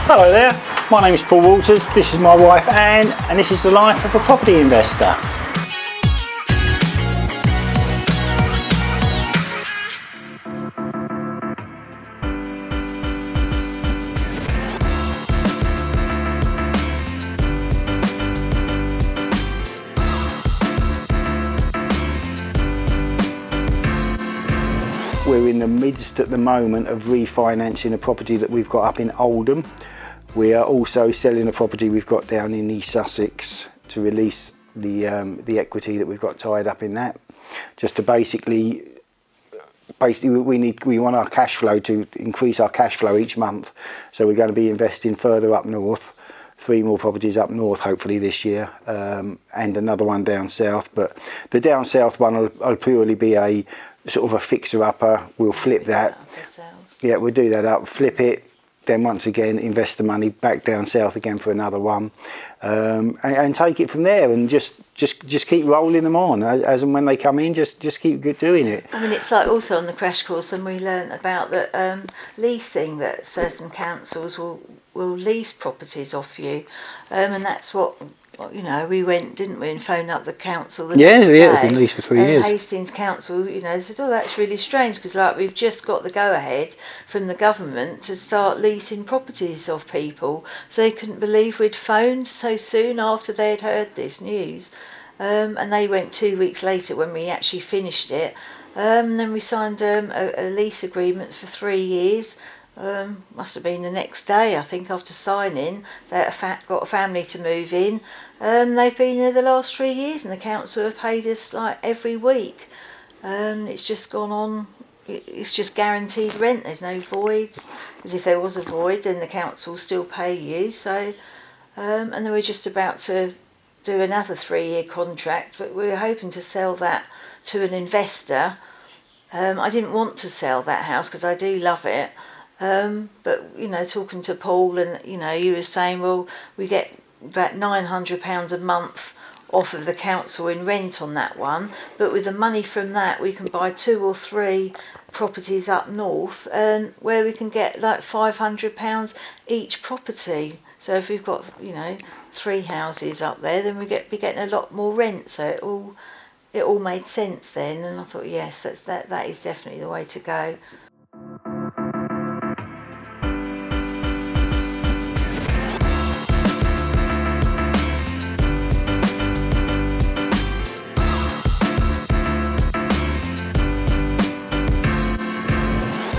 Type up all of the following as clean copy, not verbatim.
Hello there, my name is Paul Walters, this is my wife Anne, and this is the life of a property investor. We're in the midst at the moment of refinancing a property that we've got up in Oldham. We are also selling a property we've got down in East Sussex to release the equity that we've got tied up in that. Just to basically we want our cash flow to increase our cash flow each month. So we're going to be investing further up north, 3 more properties up north hopefully this year, and another one down south. But the down south one will purely be a sort of a fixer-upper. We'll flip that. Yeah, we'll do that up, flip it, then once again invest the money back down south again for another one, and take it from there, and just keep rolling them on as and when they come in. Just keep doing it. I mean, it's like also on the crash course, and we learnt about that leasing, that certain councils will lease properties off you, and that's what. You know, we went, didn't we, and phoned up the council the next day. It's been leased for 3 years. Hastings Council, you know, said, oh, that's really strange, because like we've just got the go-ahead from the government to start leasing properties off people, so they couldn't believe we'd phoned so soon after they'd heard this news. And they went 2 weeks later when we actually finished it. Then we signed a lease agreement for 3 years. Must have been the next day, I think, after signing. They got a family to move in. They've been there the last 3 years, and the council have paid us like every week. It's just gone on. It's just guaranteed rent. There's no voids, because if there was a void, then the council will still pay you. So, and then we're just about to do another 3-year contract, but we're hoping to sell that to an investor. I didn't want to sell that house because I do love it. But you know, talking to Paul, and you know, you were saying, well, we get about £900 a month off of the council in rent on that one, but with the money from that we can buy 2 or 3 properties up north, and where we can get like £500 each property. So if we've got, you know, 3 houses up there, then we be getting a lot more rent. So it all made sense then, and I thought, yes, that is definitely the way to go.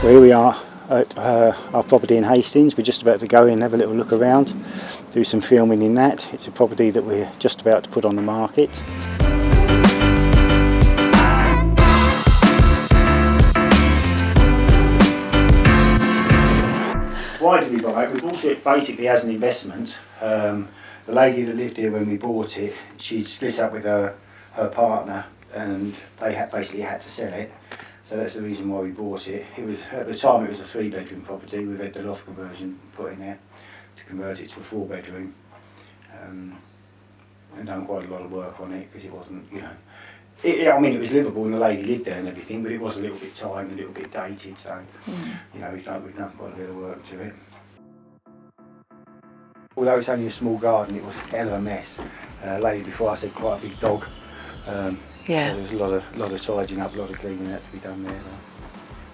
Here we are at our property in Hastings. We're just about to go in and have a little look around, do some filming in that. It's a property that we're just about to put on the market. Why did we buy it? We bought it basically as an investment. The lady that lived here when we bought it, she'd split up with her partner, and they basically had to sell it. So that's the reason why we bought it. It was, at the time, it was a 3-bedroom property. We've had the loft conversion put in there to convert it to a 4-bedroom, and done quite a lot of work on it, because it wasn't, you know, I mean, it was livable and the lady lived there and everything, but it was a little bit tired and a little bit dated. So, you know, we've done quite a bit of work to it. Although it's only a small garden, it was a hell of a mess. Lady before I said quite a big dog. Yeah. So there's a lot of tidying up, a lot of cleaning that to be done there.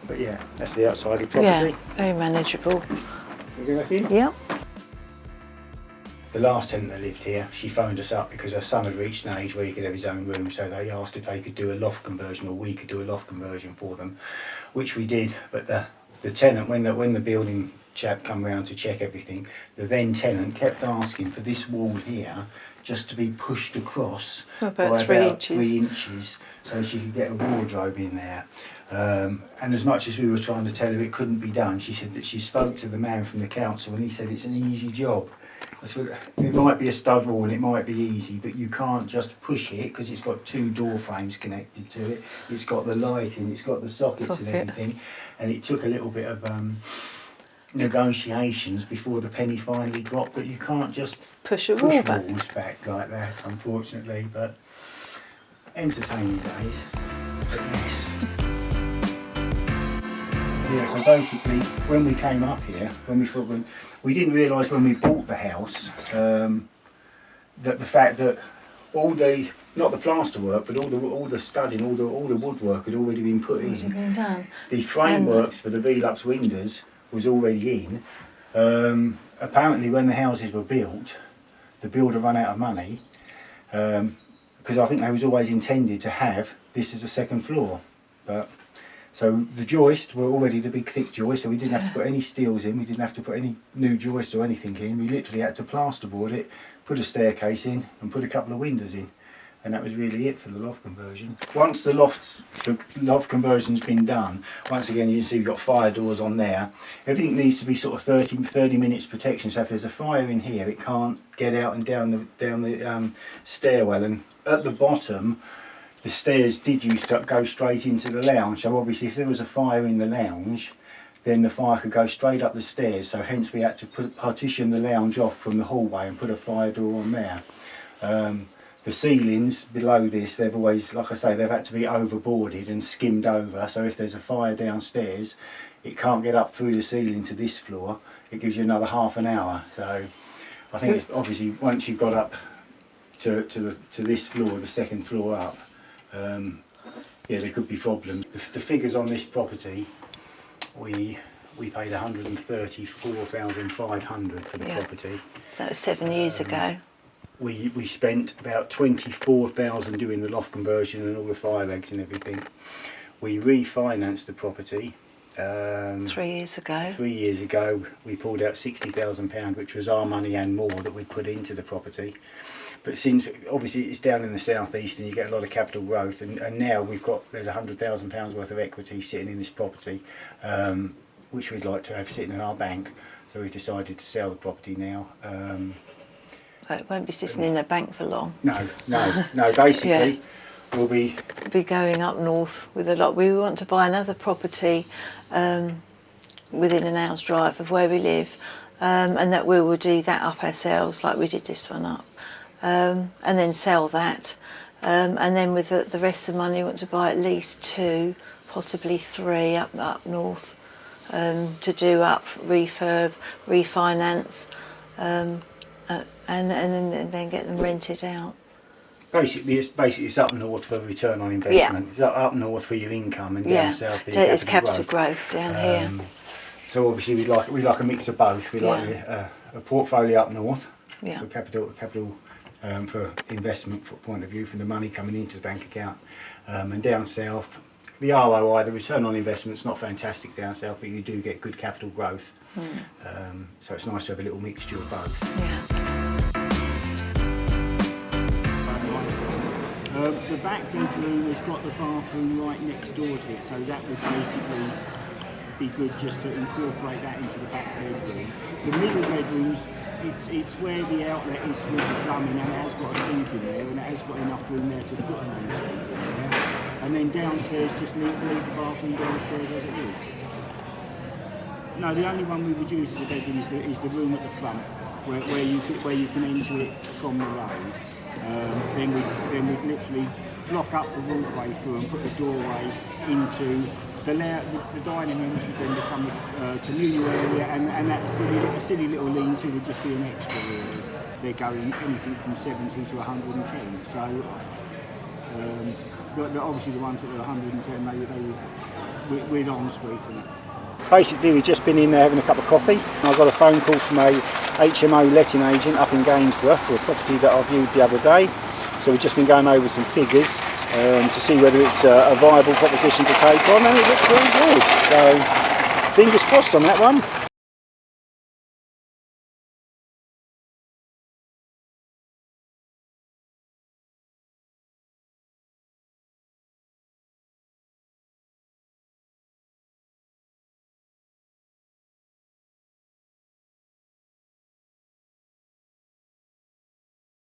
But yeah, that's the outside of the property. Yeah, very manageable. You go back in? Yeah. The last tenant that lived here, she phoned us up because her son had reached an age where he could have his own room, so they asked if they could do a loft conversion, or we could do a loft conversion for them, which we did. But the tenant, when the building chap come round to check everything, the then tenant kept asking for this wall here just to be pushed across about 3 inches. 3 inches, so she could get a wardrobe in there. And as much as we were trying to tell her it couldn't be done, she said that she spoke to the man from the council and he said it's an easy job. I said, it might be a stud wall and it might be easy, but you can't just push it, because it's got 2 door frames connected to it. It's got the lighting, it's got the sockets and everything, and it took a little bit of negotiations before the penny finally dropped that you can't just push walls back like that, unfortunately. But entertaining days. But yes. Yeah, so basically, when we came up here, we didn't realise when we bought the house that the fact that all the, not the plaster work, but all the studding, all the woodwork had already been put in. Been done. The frameworks for the Velux windows was already in. Apparently, when the houses were built, the builder ran out of money because I think they was always intended to have this as a second floor, but. So the joists were already the big thick joists, so we didn't have to put any steels in, we didn't have to put any new joists or anything in. We literally had to plasterboard it, put a staircase in and put a couple of windows in. And that was really it for the loft conversion. Once the loft conversion's been done, once again you can see we've got fire doors on there. Everything needs to be sort of 30 minutes protection, so if there's a fire in here it can't get out and down the stairwell. And at the bottom, the stairs did used to go straight into the lounge, so obviously if there was a fire in the lounge, then the fire could go straight up the stairs, so hence we had to partition the lounge off from the hallway and put a fire door on there. The ceilings below this, they've always, like I say, they've had to be overboarded and skimmed over, so if there's a fire downstairs, it can't get up through the ceiling to this floor. It gives you another half an hour, so I think it's obviously once you've got up to this floor, the second floor up, yeah, there could be problems. The figures on this property, we paid 134,500 for the property. So 7 years ago. We spent about 24,000 doing the loft conversion and all the fire legs and everything. We refinanced the property. 3 years ago. 3 years ago, we pulled out £60,000, which was our money and more that we put into the property. But since obviously it's down in the southeast and you get a lot of capital growth, and now there's £100,000 worth of equity sitting in this property, which we'd like to have sitting in our bank. So we've decided to sell the property now. It won't be sitting in a bank for long. No. Basically, we'll be going up north with a lot. We want to buy another property within an hour's drive of where we live, and that we will do that up ourselves, like we did this one up. And then sell that, and then with the rest of the money, we want to buy at least 2, possibly 3 up north, to do up, refurb, refinance, and then get them rented out. Basically, it's up north for return on investment. It's up north for your income, and down south for your it's capital growth down here. So obviously we like a mix of both. We like a portfolio up north for capital. For investment point of view, from the money coming into the bank account, and down south, the ROI, the return on investment's not fantastic down south, but you do get good capital growth. So it's nice to have a little mixture of both. The back bedroom has got the bathroom right next door to it, so that would basically be good just to incorporate that into the back bedroom. The middle bedrooms, it's where the outlet is for the plumbing, and it has got a sink in there, and it has got enough room there to put an ensuite in there. And then downstairs, just leave the bathroom downstairs as it is. No, the only one we would use as a bedroom is the room at the front, where you can enter it from the road. Then we'd literally block up the walkway through and put the doorway into the dining room, which would then become a communal area, and that silly little lean-to would just be an extra really. They're going anything from 70 to 110, so obviously the ones that were 110, we'd en-suite in it. Basically we've just been in there having a cup of coffee. I got a phone call from a HMO letting agent up in Gainsborough for a property that I viewed the other day, so we've just been going over some figures to see whether it's a viable proposition to take on, and it looks very good. So fingers crossed on that one.